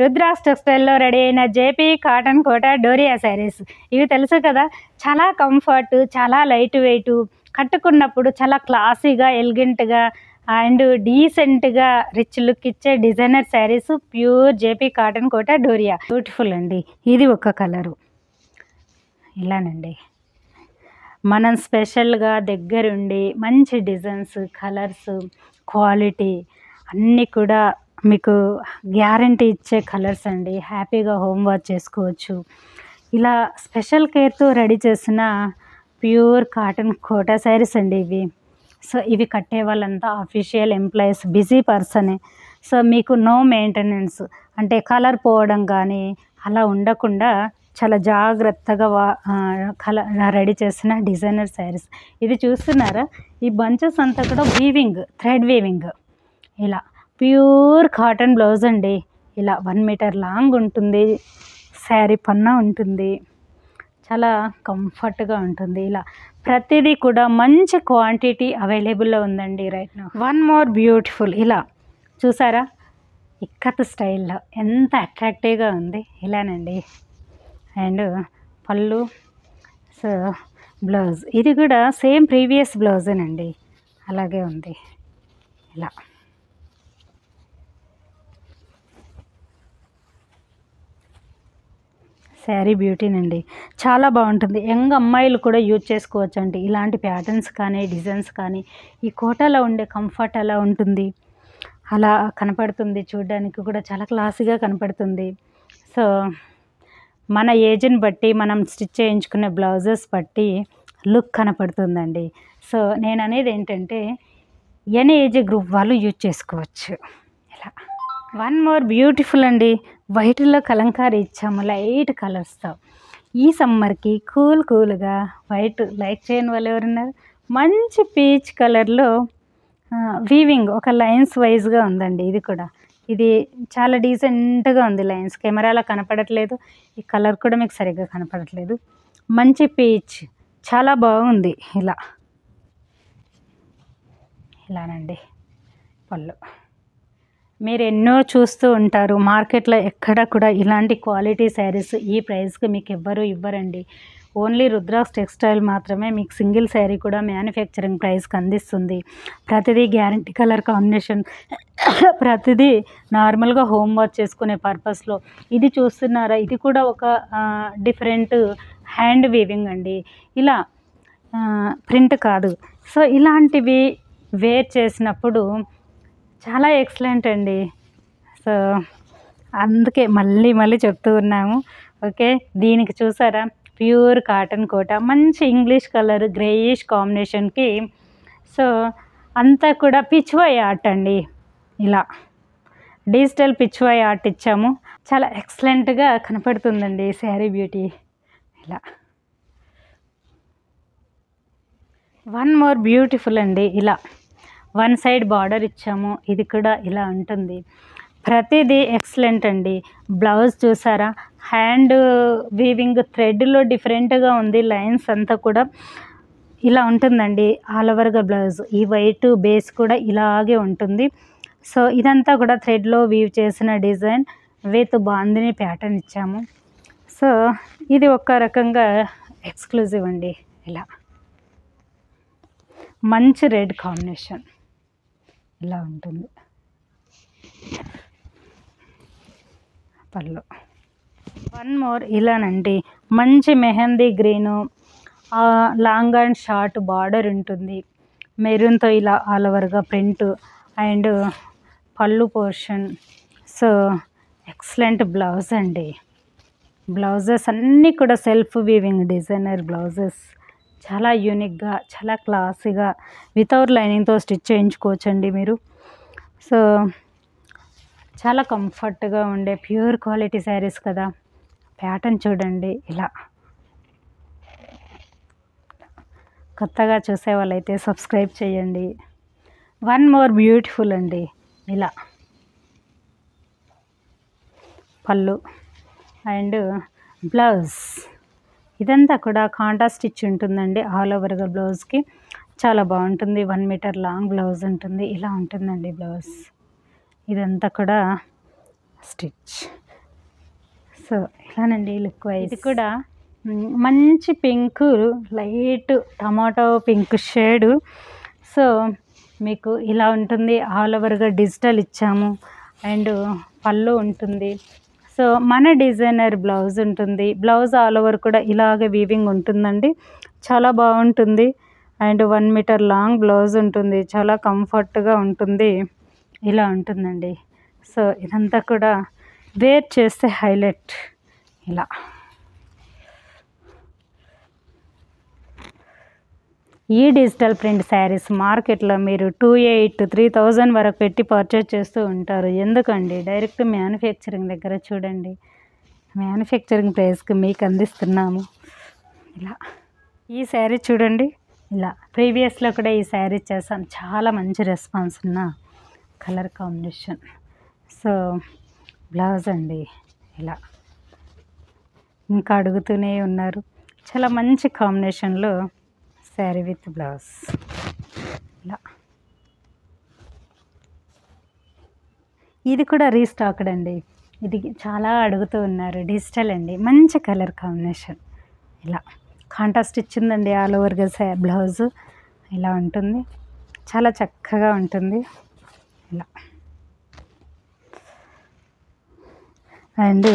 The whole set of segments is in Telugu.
రుద్రాక్ష్ టెక్స్టైల్లో రెడీ అయిన జేపీ కాటన్ కోటా డోరియా శారీస్. ఇవి తెలుసు కదా, చాలా కంఫర్ట్, చాలా లైట్ వెయిట్, కట్టుకున్నప్పుడు చాలా క్లాసీగా, ఎలిగెంట్గా అండ్ డీసెంట్గా రిచ్ లుక్ ఇచ్చే designer saris. Pure JP cotton Kota Doria. Beautiful అండి. ఇది ఒక కలరు ఇలానండి. మనం స్పెషల్గా దగ్గరుండి మంచి డిజైన్స్, కలర్స్, క్వాలిటీ అన్నీ కూడా మీకు గ్యారంటీ ఇచ్చే కలర్స్ అండి. హ్యాపీగా హోమ్ వాష్ చేసుకోవచ్చు. ఇలా స్పెషల్ కేర్తో రెడీ చేసిన ప్యూర్ కాటన్ కోటా శారీస్ అండి ఇవి. సో ఇవి కట్టే వాళ్ళంతా అఫీషియల్ ఎంప్లాయీస్, బిజీ పర్సనే. సో మీకు నో మెయింటెనెన్స్, అంటే కలర్ పోవడం కానీ అలా ఉండకుండా చాలా జాగ్రత్తగా రెడీ చేసిన డిజైనర్ శారీస్. ఇది చూస్తున్నారా, ఈ బంచెస్ అంతా కూడా వీవింగ్, థ్రెడ్ వీవింగ్. ఇలా ప్యూర్ కాటన్ బ్లౌజ్ అండి. ఇలా 1 మీటర్ లాంగ్ ఉంటుంది. శారీ పన్నా ఉంటుంది. చాలా కంఫర్ట్గా ఉంటుంది. ఇలా ప్రతిదీ కూడా మంచి క్వాంటిటీ అవైలబుల్లో ఉందండి right now. One more beautiful. ఇలా చూసారా, ఇక్కత్ స్టైల్లో ఎంత అట్రాక్టివ్గా ఉంది. ఇలానండి. అండ్ పళ్ళు, సో బ్లౌజ్ ఇది కూడా సేమ్ ప్రీవియస్ బ్లౌజేనండి, అలాగే ఉంది. ఇలా శారీ బ్యూటీనండి, చాలా బాగుంటుంది. యంగ్ అమ్మాయిలు కూడా యూజ్ చేసుకోవచ్చు అండి. ఇలాంటి ప్యాటర్న్స్ కానీ డిజైన్స్ కానీ. ఈ కోటాలో ఉండే కంఫర్ట్ అలా ఉంటుంది, అలా కనపడుతుంది. చూడడానికి కూడా చాలా క్లాసీగా కనపడుతుంది. సో మన ఏజ్ని బట్టి మనం స్టిచ్ చేయించుకునే బ్లౌజెస్ బట్టి లుక్ కనపడుతుందండి. సో నేను అనేది ఏంటంటే ఎనీ ఏజ్ గ్రూప్ వాళ్ళు యూజ్ చేసుకోవచ్చు. ఇలా వన్ మోర్ బ్యూటిఫుల్ అండి. వైట్లో కలంకారీ ఇచ్చాము, లైట్ కలర్స్తో. ఈ సమ్మర్కి కూల్గా వైట్ లైక్ చేయని వాళ్ళు ఎవరున్నారు? మంచి పీచ్ కలర్లో వీవింగ్ ఒక లైన్స్ వైజ్గా ఉందండి. ఇది కూడా ఇది చాలా డీసెంట్గా ఉంది. లైన్స్ కెమెరాలో కనపడట్లేదు, ఈ కలర్ కూడా మీకు సరిగ్గా కనపడట్లేదు. మంచి పీచ్, చాలా బాగుంది. ఇలానండి పళ్ళు. మీరు ఎన్నో చూస్తూ ఉంటారు మార్కెట్లో, ఎక్కడ కూడా ఇలాంటి క్వాలిటీ శారీస్ ఈ ప్రైస్కి మీకు ఎవ్వరూ ఇవ్వరండి. ఓన్లీ రుద్రాక్ష్ టెక్స్టైల్ మాత్రమే మీకు సింగిల్ శారీ కూడా మ్యానుఫ్యాక్చరింగ్ ప్రైస్కి అందిస్తుంది. ప్రతిదీ గ్యారంటీ కలర్ కాంబినేషన్, ప్రతిదీ నార్మల్గా హోమ్ వాష్ చేసుకునే పర్పస్లో. ఇది చూస్తున్నారా, ఇది కూడా ఒక డిఫరెంట్ హ్యాండ్ వీవింగ్ అండి. ఇలా ప్రింట్ కాదు. సో ఇలాంటివి వేర్ చేసినప్పుడు చాలా ఎక్సలెంట్ అండి. సో అందుకే మళ్ళీ చెప్తూ ఉన్నాము. ఓకే, దీనికి చూసారా, ప్యూర్ కాటన్ కోటా, మంచి ఇంగ్లీష్ కలర్ గ్రేయిష్ కాంబినేషన్కి. సో అంతా కూడా పిచ్వై ఆర్ట్ అండి. ఇలా డిజిటల్ పిచ్వై ఆర్ట్ ఇచ్చాము. చాలా ఎక్సలెంట్గా కనపడుతుందండి శారీ బ్యూటీ. ఇలా వన్ మోర్ బ్యూటిఫుల్ అండి. ఇలా వన్ సైడ్ బార్డర్ ఇచ్చాము. ఇది కూడా ఇలా ఉంటుంది. ప్రతిదీ ఎక్సలెంట్ అండి. బ్లౌజ్ చూసారా, హ్యాండ్ వీవింగ్ థ్రెడ్లో డిఫరెంట్గా ఉంది. లైన్స్ అంతా కూడా ఇలా ఉంటుందండి. ఆల్ ఓవర్గా బ్లౌజ్. ఈ వైట్ బేస్ కూడా ఇలాగే ఉంటుంది. సో ఇదంతా కూడా థ్రెడ్లో వీవ్ చేసిన డిజైన్ విత్ బాందిని ప్యాటర్న్ ఇచ్చాము. సో ఇది ఒక రకంగా ఎక్స్క్లూజివ్ అండి. ఇలా మంచి రెడ్ కాంబినేషన్ ఇలా ఉంటుంది. పళ్ళు వన్ మోర్ ఇలానండి. మంచి mehndi green, long and short border ఉంటుంది. మెరూన్తో ఇలా ఆల్ ఓవర్గా print and pallu portion. So excellent blouse అండి. బ్లౌజెస్ అన్నీ కూడా సెల్ఫ్ వీవింగ్ డిజైనర్ బ్లౌజెస్. చాలా యూనిక్గా, చాలా క్లాసీగా వితౌట్ లైనింగ్తో స్టిచ్ చేయించుకోవచ్చండి మీరు. సో చాలా కంఫర్ట్గా ఉండే ప్యూర్ క్వాలిటీ శారీస్ కదా. ప్యాటర్న్ చూడండి. ఇలా కొత్తగా చూసే వాళ్ళైతే సబ్స్క్రైబ్ చేయండి. వన్ మోర్ బ్యూటిఫుల్ అండి. ఇలా పళ్ళు అండ్ బ్లౌజ్. ఇదంతా కూడా కాంట్రాస్ట్ స్టిచ్ ఉంటుందండి ఆల్ ఓవర్గా బ్లౌజ్కి. చాలా బాగుంటుంది. 1 మీటర్ లాంగ్ బ్లౌజ్ ఉంటుంది. ఇలా ఉంటుందండి బ్లౌజ్. ఇదంతా కూడా స్టిచ్. సో ఇలానండి లుక్ వైజ్. ఇది కూడా మంచి pink, light tomato pink shade. So మీకు ఇలా ఉంటుంది. ఆల్ ఓవర్గా డిజిటల్ ఇచ్చాము. అండ్ పళ్ళు ఉంటుంది. సో మన డిజైనర్ బ్లౌజ్ ఉంటుంది. బ్లౌజ్ ఆల్ ఓవర్ కూడా ఇలాగ వీవింగ్ ఉంటుందండి. చాలా బాగుంటుంది. అండ్ 1 మీటర్ లాంగ్ బ్లౌజ్ ఉంటుంది. చాలా కంఫర్ట్గా ఉంటుంది. ఇలా ఉంటుందండి. సో ఇదంతా కూడా వేర్ చేస్తే హైలైట్. ఇలా ఈ డిజిటల్ ప్రింట్ శారీస్ మార్కెట్లో మీరు 2,800-3,000 వరకు పెట్టి పర్చేజ్ చేస్తూ ఉంటారు. ఎందుకండి? డైరెక్ట్ మ్యానుఫ్యాక్చరింగ్ దగ్గర చూడండి. మ్యానుఫ్యాక్చరింగ్ ప్రైస్కి మీకు అందిస్తున్నాము. ఇలా ఈ శారీ చూడండి. ఇలా ప్రీవియస్లో కూడా ఈ శారీ చేసాం. చాలా మంచి రెస్పాన్స్ ఉన్న కలర్ కాంబినేషన్. సో బ్లౌజ్ అండి ఇలా ఇంకా అడుగుతూనే ఉన్నారు. చాలా మంచి కాంబినేషన్లో శారీ విత్ బ్లౌజ్. ఇలా ఇది కూడా రీస్టాక్డ్ అండి. ఇది చాలా అడుగుతూ ఉన్నారు. డిజిటల్ అండి. మంచి కలర్ కాంబినేషన్. ఇలా కాంట్రాస్ట్ ఇచ్చిందండి. ఆల్ ఓవర్గా బ్లౌజు ఇలా ఉంటుంది. చాలా చక్కగా ఉంటుంది. ఇలా అండ్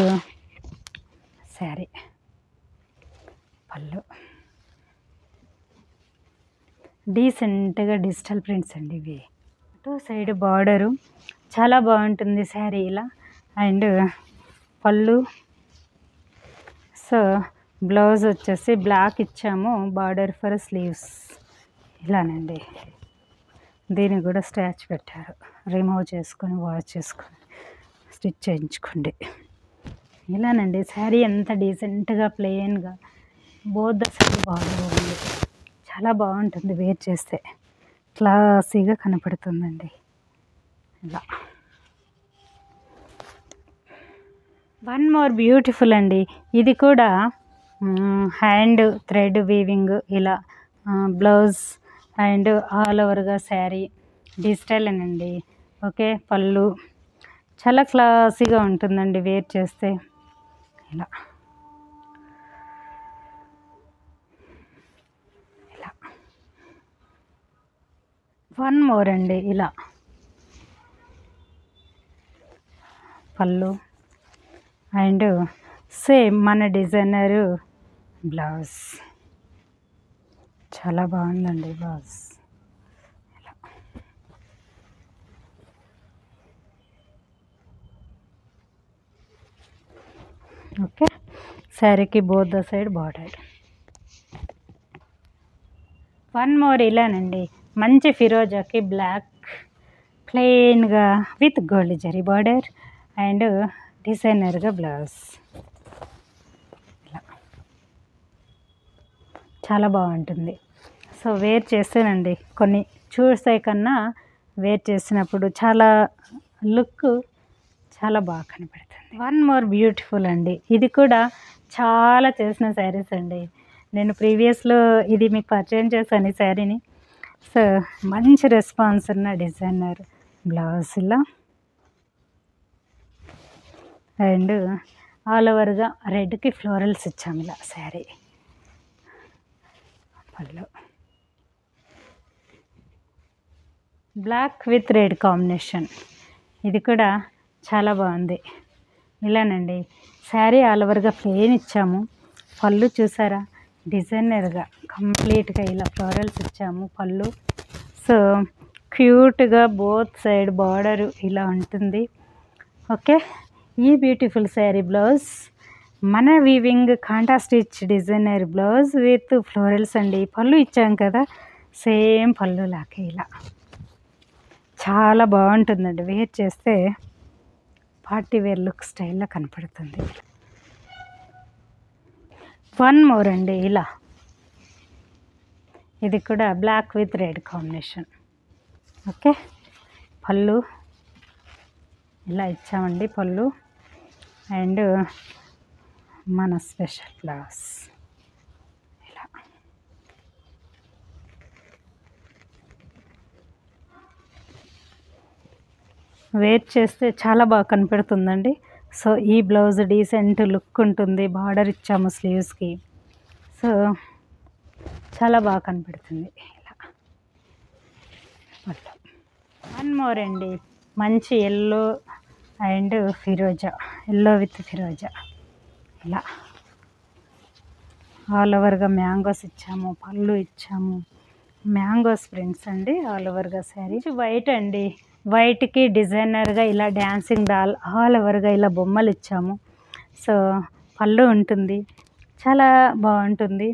శారీ పళ్ళు డీసెంట్గా డిజిటల్ ప్రింట్స్ అండి ఇవి. 2 సైడ్ బార్డరు చాలా బాగుంటుంది శారీ ఇలా. అండ్ పళ్ళు. సో బ్లౌజ్ వచ్చేసి బ్లాక్ ఇచ్చాము. బార్డర్ ఫర్ స్లీవ్స్ ఇలానండి. దీనికి కూడా స్టాచ్ పెట్టారు. రిమూవ్ చేసుకొని వాష్ చేసుకొని స్టిచ్ చేయించుకోండి. ఇలానండి శారీ ఎంత డీసెంట్గా ప్లెయిన్గా బోత్ ద సైడ్ బార్డర్ ఉంది. చాలా బాగుంటుంది. వేర్ చేస్తే క్లాసీగా కనపడుతుందండి. ఇలా 1 మోర్ బ్యూటిఫుల్ అండి. ఇది కూడా హ్యాండ్ థ్రెడ్ వీవింగ్ ఇలా బ్లౌజ్ అండ్ ఆల్ ఓవర్గా శారీ డిజిటల్ అండి. ఓకే. పళ్ళు చాలా క్లాసీగా ఉంటుందండి వేర్ చేస్తే. ఇలా ఇలా 1 మోర్ అండి. ఇలా పళ్ళు అండ్ సేమ్ మన డిజైనరు బ్లౌజ్. చాలా బాగుందండి బ్లౌజ్. ఇలా ఓకే. శారీకి both the side border. 1 more ఇలానండి. మంచి ఫిరోజాకి బ్లాక్ ప్లెయిన్గా with gold zari border and డిజైనర్గా బ్లౌజ్. ఇలా చాలా బాగుంటుంది. సో వేర్ చేస్తేనండి కొన్ని చూసే కన్నా వేర్ చేసినప్పుడు చాలా లుక్ చాలా బాగా కనపడుతుంది. 1 మోర్ బ్యూటిఫుల్ అండి. ఇది కూడా చాలా చేసిన శారీస్ అండి. నేను ప్రీవియస్లో ఇది మీకు పరిచయం చేశాను ఈ శారీని. సో మంచి రెస్పాన్స్ ఉన్న డిజైనర్ బ్లౌజ్ ఇలా అండ్ ఆల్ ఓవర్గా రెడ్కి ఫ్లోరల్స్ ఇచ్చాము. ఇలా శారీ పళ్ళు బ్లాక్ విత్ రెడ్ కాంబినేషన్. ఇది కూడా చాలా బాగుంది. ఇలానండి శారీ ఆల్ ఓవర్గా ప్లెయిన్ ఇచ్చాము. పళ్ళు చూసారా డిజైనర్గా కంప్లీట్గా ఇలా ఫ్లోరల్స్ ఇచ్చాము పళ్ళు. సో క్యూట్గా బోత్ సైడ్ బార్డరు ఇలా ఉంటుంది. ఓకే. ఈ బ్యూటిఫుల్ శారీ బ్లౌజ్ మన weaving kantha stitch designer blouse with florals అండి. పళ్ళు ఇచ్చాం కదా సేమ్ పళ్ళు లాగే ఇలా చాలా బాగుంటుందండి. వేర్ చేస్తే పార్టీ వేర్ లుక్ స్టైల్లో కనపడుతుంది. 1 మోర్ అండి. ఇలా ఇది కూడా black with red combination. Okay. పళ్ళు ఇలా ఇచ్చామండి పళ్ళు అండ్ మన స్పెషల్ బ్లౌజ్ ఇలా వేర్ చేస్తే చాలా బాగా కనపడుతుందండి. సో ఈ బ్లౌజ్ డీసెంట్ లుక్ ఉంటుంది, బార్డర్ ఇచ్చాము స్లీవ్స్కి. సో చాలా బాగా కనపడుతుంది ఇలా. మొత్తం వన్ మోర్ అండి, మంచి ఎల్లో అండ్ ఫిరోజా, ఎల్లో విత్ ఫిరోజా ఇలా ఆల్ ఓవర్గా మ్యాంగోస్ ఇచ్చాము, పళ్ళు ఇచ్చాము, మ్యాంగోస్ ప్రింట్స్ అండి ఆల్ ఓవర్గా శారీ. వైట్ అండి, వైట్కి డిజైనర్గా ఇలా డ్యాన్సింగ్ డాల్ ఆల్ ఓవర్గా ఇలా బొమ్మలు ఇచ్చాము. సో పళ్ళు ఉంటుంది, చాలా బాగుంటుంది.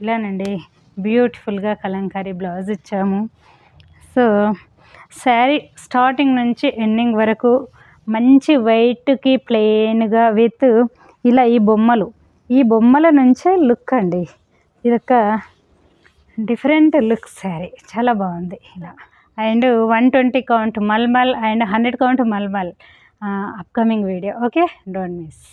ఇలానండి బ్యూటిఫుల్గా కలంకారీ బ్లౌజ్ ఇచ్చాము. సో శారీ స్టార్టింగ్ నుంచి ఎండింగ్ వరకు మంచి వైట్కి ప్లెయిన్గా విత్ ఇలా ఈ బొమ్మల నుంచే లుక్ అండి. ఇదొక డిఫరెంట్ లుక్ శారీ, చాలా బాగుంది ఇలా. And 120 count mulmul and 100 count mulmul upcoming video. Okay, don't miss.